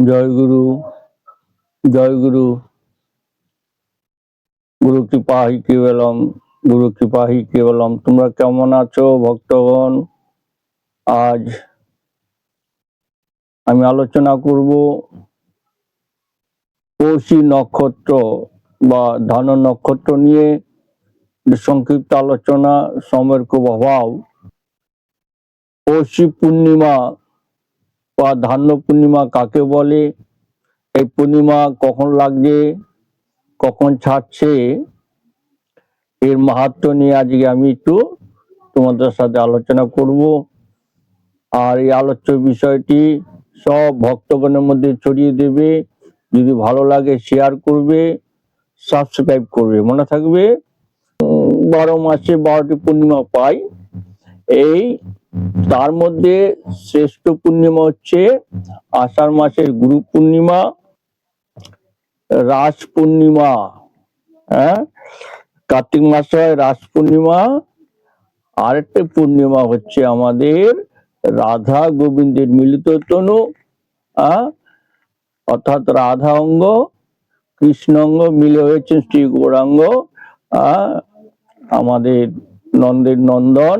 জয় গুরু, জয় গুরু। গুরু কৃপাহি কেবলম, গুরু কৃপাহি কেবলম। তোমরা কেমন আছো ভক্তগণ? আজ আমি আলোচনা করব পৌষী নক্ষত্র বা ধান নক্ষত্র নিয়ে সংক্ষিপ্ত আলোচনা, সময়ের খুব অভাব। পৌষী পূর্ণিমা বা ধান্য পূর্ণিমা কাকে বলে, এই পূর্ণিমা কখন লাগছে, কখন ছাড়ছে, এর মাহাত্ম্য নিয়ে আজকে আমি একটু তোমাদের সাথে আলোচনা করব। আর এই আলোচ্য বিষয়টি সব ভক্তগণের মধ্যে ছড়িয়ে দেবে। যদি ভালো লাগে শেয়ার করবে, সাবস্ক্রাইব করবে। মনে থাকবে 12 মাসে 12টি পূর্ণিমা পাই। এই তার মধ্যে শ্রেষ্ঠ পূর্ণিমা হচ্ছে আষাঢ় মাসের গুরু পূর্ণিমা, রাস পূর্ণিমা। কার্তিক মাসে হয় রাস পূর্ণিমা। আরেকটা পূর্ণিমা হচ্ছে আমাদের রাধা গোবিন্দের মিলিত তনু, অর্থাৎ রাধা অঙ্গ কৃষ্ণ অঙ্গ মিলে হয়েছেন শ্রী গৌরাঙ্গ। আমাদের নন্দের নন্দন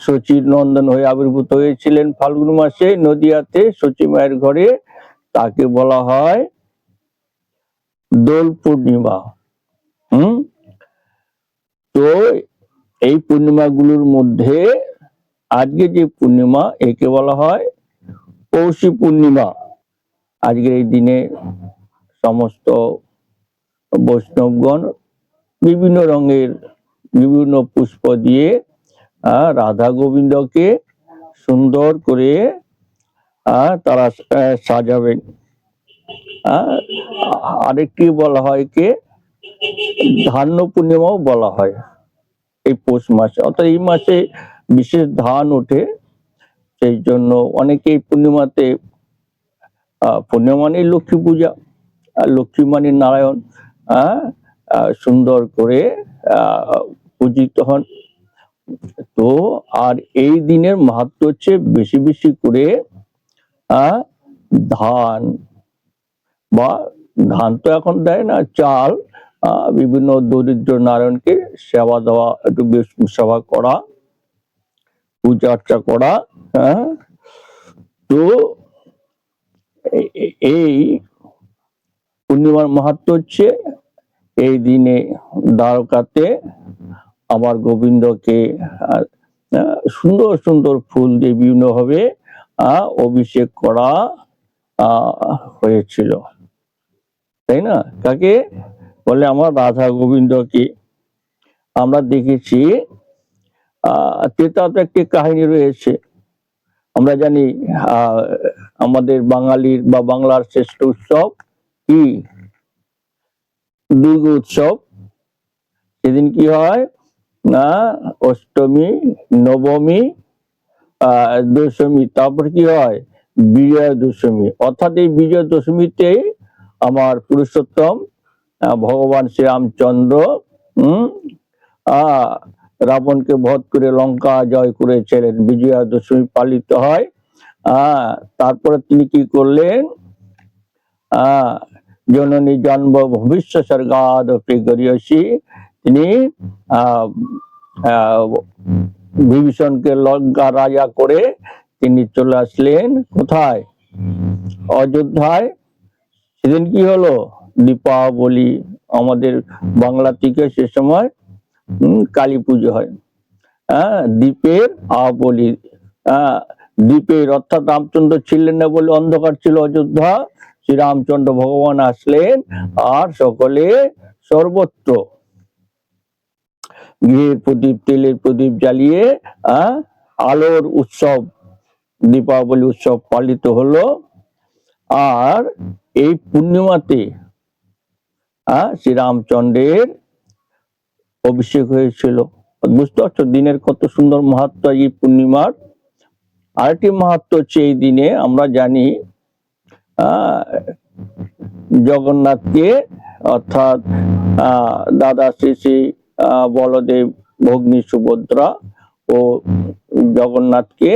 শচীর নন্দন হয়ে আবির্ভূত হয়েছিলেন ফাল্গুন মাসে নদিয়াতে শচী মায়ের ঘরে। তাকে বলা হয় দোল পূর্ণিমা। তো এই পূর্ণিমাগুলোর মধ্যে আজকে যে পূর্ণিমা, একে বলা হয় পৌষী পূর্ণিমা। আজকের এই দিনে সমস্ত বৈষ্ণবগণ বিভিন্ন রঙের বিভিন্ন পুষ্প দিয়ে রাধা গোবিন্দকে সুন্দর করে তারা সাজাবেন। আরেকটি বলা হয় কে ধান্য পূর্ণিমাও বলা হয় এই পৌষ মাসে, অর্থাৎ এই মাসে বিশেষ ধান ওঠে। সেই জন্য অনেকে এই পূর্ণিমাতে, পূর্ণিমা মানে লক্ষ্মী পূজা, লক্ষ্মী মানে নারায়ণ, সুন্দর করে পূজিত হন। তো আর এই দিনের মাহাত্ম্য হচ্ছে বেশি বেশি করে ধান, বা ধান তো এখন দেয় না, চাল, বিভিন্ন দরিদ্র নারায়ণকে সেবা দেওয়া, একটু সেবা করা, পূজা অর্চা করা। তো এই পূর্ণিমার মাহাত্ম্য হচ্ছে এই দিনে দ্বারকাতে আমার গোবিন্দকে সুন্দর সুন্দর ফুল দিয়ে বিভিন্ন ভাবে অভিষেক করা হয়েছিল, তাই না? কাকে বলে? আমার রাধা গোবিন্দকে। আমরা দেখেছি তেতাতে একটি কাহিনী রয়েছে। আমরা জানি আমাদের বাঙালির বা বাংলার শ্রেষ্ঠ উৎসব কি? দুর্গা উৎসব। সেদিন কি হয় না, অষ্টমী, নবমী, দশমী, তারপর কি হয় বিজয়া দশমী। অর্থাৎ এই বিজয়া দশমীতে আমার পুরুষোত্তম ভগবান শ্রীরামচন্দ্র রাবণকে বধ করে লঙ্কা জয় করেছিলেন। বিজয়া দশমী পালিত হয়। তারপরে তিনি কি করলেন? জননী জন্ম ভবিষ্য স্বর্গাদপি গরিয়সী। তিনি বিভীষণকে লঙ্কা রাজা করে তিনি চলে আসলেন কোথায়? অযোধ্যায়। সেদিন কি হলো? দীপাবলি। আমাদের বাংলা থেকে সে সময় কালী পুজো হয়। দ্বীপের আবলি, দ্বীপের, অর্থাৎ রামচন্দ্র ছিলেন না বলে অন্ধকার ছিল অযোধ্যা। শ্রীরামচন্দ্র ভগবান আসলেন আর সকলে সর্বত্র ঘিয়ের প্রদীপ, তেলের প্রদীপ জ্বালিয়ে আলোর উৎসব, দীপাবলি উৎসব পালিত হলো। আর এই পূর্ণিমাতে শ্রীরামচন্দ্রের অভিষেক হয়েছিল। বুঝতে পারছো দিনের কত সুন্দর মাহাত্ম্য এই পূর্ণিমার। আরেকটি মাহাত্ম্য হচ্ছে এই দিনে আমরা জানি জগন্নাথকে, অর্থাৎ দাদা শ্রী শ্রী বলদেব, ভগ্নী সুভদ্রা ও জগন্নাথকে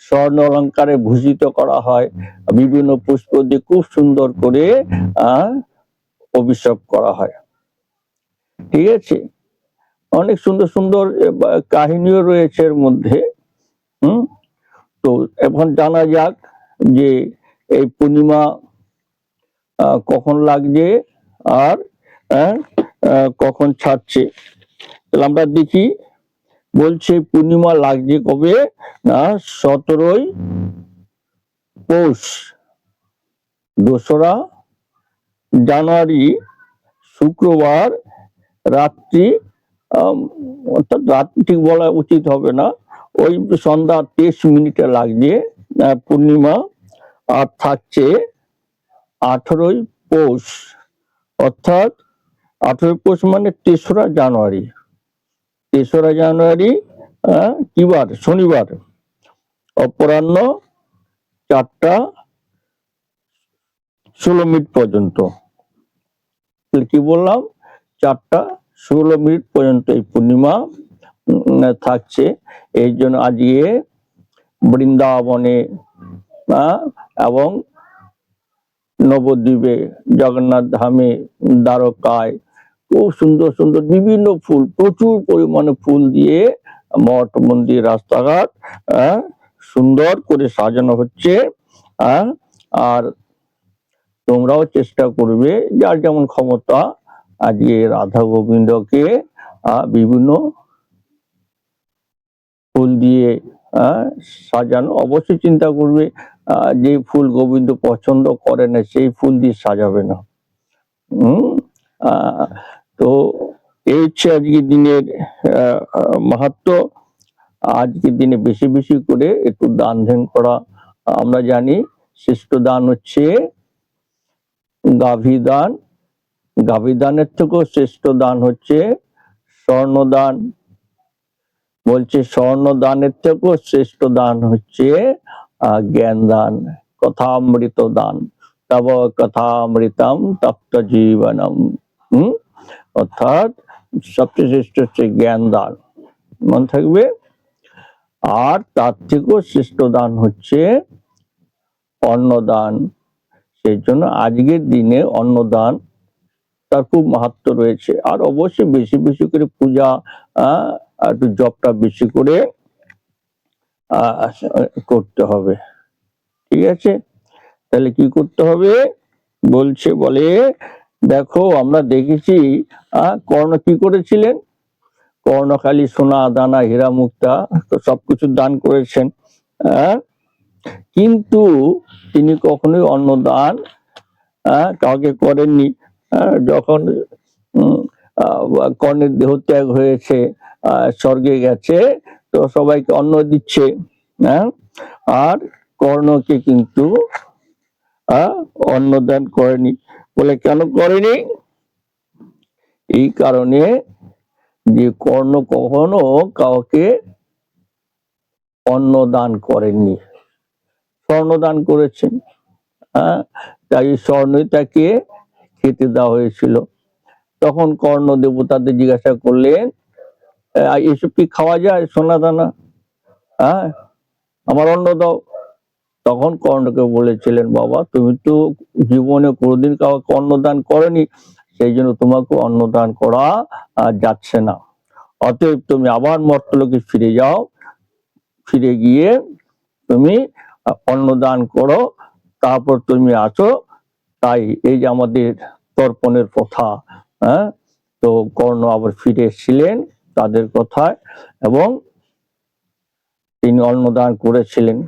স্বর্ণ অলঙ্কারে ভূষিত করা হয়, বিভিন্ন পুষ্প দিয়ে খুব সুন্দর করে অভিষেক করা হয়। ঠিক আছে, অনেক সুন্দর সুন্দর কাহিনীও রয়েছে এর মধ্যে। তো এখন জানা যাক যে এই পূর্ণিমা কখন লাগছে আর কখন ছাড়ছে। তাহলে আমরা দেখি, বলছে পূর্ণিমা লাগছে কবে না 17ই পৌষ, 2রা জানুয়ারি শুক্রবার রাত্রি, অর্থাৎ রাত্রি ঠিক বলা উচিত হবে না, ওই সন্ধ্যা 23 মিনিটে লাগছে পূর্ণিমা, আর থাকছে 18ই পৌষ, অর্থাৎ 18ই পৌষ মানে 3রা জানুয়ারি। 3রা জানুয়ারি কি বার? শনিবার, অপরাহ্ন 4টা 16 মিনিট পর্যন্ত। কি বললাম? 4টা 16 মিনিট পর্যন্ত এই পূর্ণিমা থাকছে। এই জন্য আজকে বৃন্দাবনে এবং নবদ্বীপে, জগন্নাথ ধামে, দ্বারকায় খুব সুন্দর সুন্দর বিভিন্ন ফুল, প্রচুর পরিমাণে ফুল দিয়ে মঠ মন্দির রাস্তাঘাট সুন্দর করে সাজানো হচ্ছে। আর তোমরাও চেষ্টা করবে যার যেমন ক্ষমতা আজকে রাধা গোবিন্দকে বিভিন্ন ফুল দিয়ে সাজানো। অবশ্যই চিন্তা করবে যে ফুল গোবিন্দ পছন্দ করে না সেই ফুল দিয়ে সাজাবে না। তো এই হচ্ছে আজকের দিনের মাহাত্ম্য। আজকের দিনে বেশি বেশি করে একটু দান ধ্যান করা। আমরা জানি শ্রেষ্ঠ দান হচ্ছে গাভী দান, গাভী দানের থেকেও শ্রেষ্ঠ দান হচ্ছে স্বর্ণদান। বলছে স্বর্ণ দানের থেকেও শ্রেষ্ঠ দান হচ্ছে জ্ঞান দান, কথামৃত দান। তব কথামৃতম তপ্ত জীবনম। অর্থাৎ সবচেয়ে শ্রেষ্ঠ হচ্ছে জ্ঞান দান, মনে থাকবে। আর তার থেকেও শ্রেষ্ঠ দান হচ্ছে অন্নদান। সেই জন্য আজকের দিনে অন্নদান তার খুব মাহাত্ম্য রয়েছে। আর অবশ্যই বেশি বেশি করে পূজা, একটু জপটা বেশি করে করতে হবে। ঠিক আছে, তাহলে কি করতে হবে? বলে দেখো আমরা দেখেছি কর্ণ কি করেছিলেন, কর্ণ খালি সোনা দানা হীরা মুক্তা তো সবকিছু দান করেছেন, কিন্তু তিনি কখনোই অন্ন দান কাউকে করেননি। যখন কর্ণের দেহত্যাগ হয়েছে, স্বর্গে গেছে, তো সবাইকে অন্ন দিচ্ছে, আর কর্ণকে কিন্তু অন্নদান করেনি। বলে কেন করেনি? এই কারণে যে কর্ণ কখনো কাউকে অন্নদান করেননি, স্বর্ণদান করেছেন। তাই স্বর্ণই তাকে খেতে দেওয়া হয়েছিল। তখন কর্ণ দেবতাদের জিজ্ঞাসা করলেন, এসব কি খাওয়া যায় সোনা দানা? আমার অন্ন দাও। তখন কর্ণকে বলেছিলেন, বাবা তুমি তো জীবনে কোনোদিন কাউকে অন্নদান করনি, সেই জন্য তোমাকে অন্নদান করা যাচ্ছে না। অতএব তুমি আবার মর্তলোকে ফিরে যাও, ফিরে গিয়ে তুমি অন্নদান করো, তারপর তুমি আসো। তাই এই যে আমাদের তর্পণের কথা। তো কর্ণ আবার ফিরে এসেছিলেন তাদের কথায়, এবং তিনি অন্নদান করেছিলেন।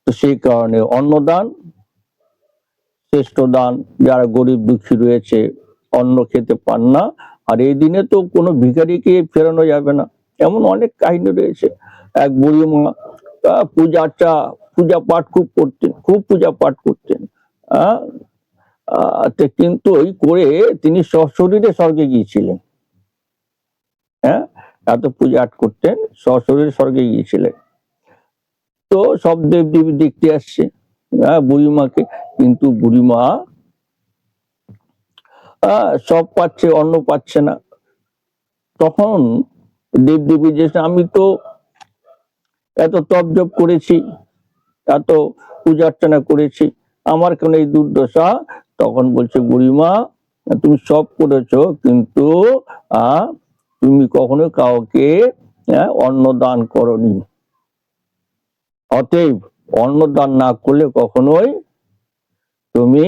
তো সেই কারণে অন্নদান শ্রেষ্ঠ দান। যারা গরিব দুঃখী রয়েছে, অন্ন খেতে পান না, আর এই দিনে তো কোনো ভিখারিকে ফেরানো যাবে না, এমন অনেক কাহিনী রয়েছে। এক বুড়িমা পূজা পাঠ খুব করতেন, খুব পূজা পাঠ করতেন, কিন্তু ওই করে তিনি সশরীরে স্বর্গে গিয়েছিলেন। এত পূজা পাঠ করতেন, সশরীরে স্বর্গে গিয়েছিলেন। তো সব দেব দেবী দেখতে আসছে বুড়িমাকে, কিন্তু বুড়িমা সব পাচ্ছে, অন্ন পাচ্ছে না। তখন দেব দেবী যে আমি তো এত তপ জপ করেছি, এত পূজা অর্চনা করেছি, আমার কেন এই দুর্দশা? তখন বলছে বুড়িমা, তুমি সব করেছো, কিন্তু তুমি কখনো কাউকে অন্ন দান করনি। অতএব অন্ন দান না করলে কখনোই তুমি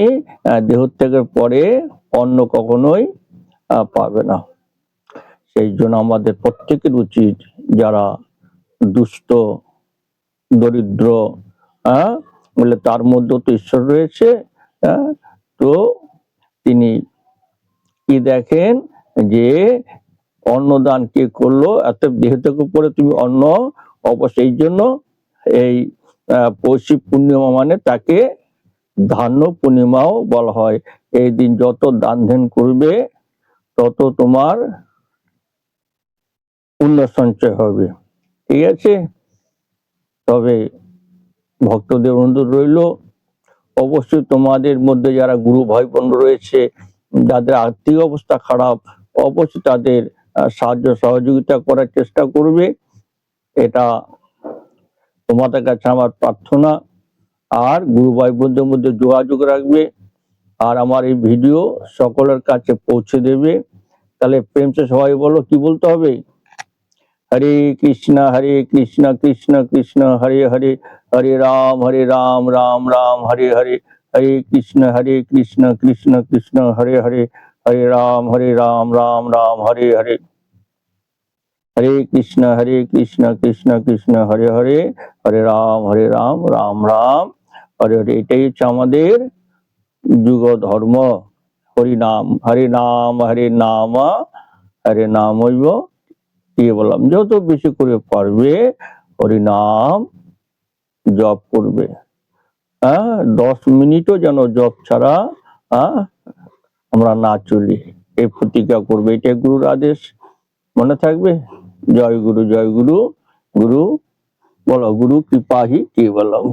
দেহত্যাগের পরে অন্ন কখনোই পাবে না। সেই জন্য আমাদের প্রত্যেকের উচিত, যারা দুষ্ট দরিদ্র বলে তার মধ্যে তো ঈশ্বর রয়েছে, তো তিনি কি দেখেন যে অন্নদান কে করলো, এত দেহত্যাগের পরে তুমি অন্ন অবশ্যই। এই জন্য এই পৌষী পূর্ণিমা মানে তাকে ধান্য পূর্ণিমাও বলা হয়। এই দিন যত দান ধ্যান করবে তত তোমার পুণ্য সঞ্চয় হবে। ঠিক আছে, তবে ভক্তদের অনুরোধ রইল, অবশ্যই তোমাদের মধ্যে যারা গুরু ভাই বোন রয়েছে, যাদের আর্থিক অবস্থা খারাপ, অবশ্যই তাদের সাহায্য সহযোগিতা করার চেষ্টা করবে। এটা তোমাদের কাছে আমার প্রার্থনা। আর গুরু ভাই বোনদের মধ্যে যোগাযোগ রাখবে, আর আমার এই ভিডিও সকলের কাছে পৌঁছে দেবে। তাহলে প্রেম সে সবাই বলো, কি বলতে হবে? হরে কৃষ্ণ কৃষ্ণ কৃষ্ণ হরে হরে, হরে রাম রাম রাম হরে হরে, হরে কৃষ্ণ কৃষ্ণ কৃষ্ণ হরে হরে, হরে রাম রাম রাম হরে হরে, হরে কৃষ্ণ কৃষ্ণ কৃষ্ণ হরে হরে, হরে রাম রাম রাম হরে হরে। এটাই হচ্ছে আমাদের যুগ ধর্ম। হরিনাম হরে নাম হরে নাম হইব, কি বললাম, যত বেশি করে পারবে হরিনাম জপ করবে। 10 মিনিটও যেন জপ ছাড়া আমরা না চলি, এই প্রতিজ্ঞা করবে। এটা গুরুর আদেশ, মনে থাকবে। জয় গুরু জয় গুরু। গুরু বলো, গুরু কৃপা হি কেবলম।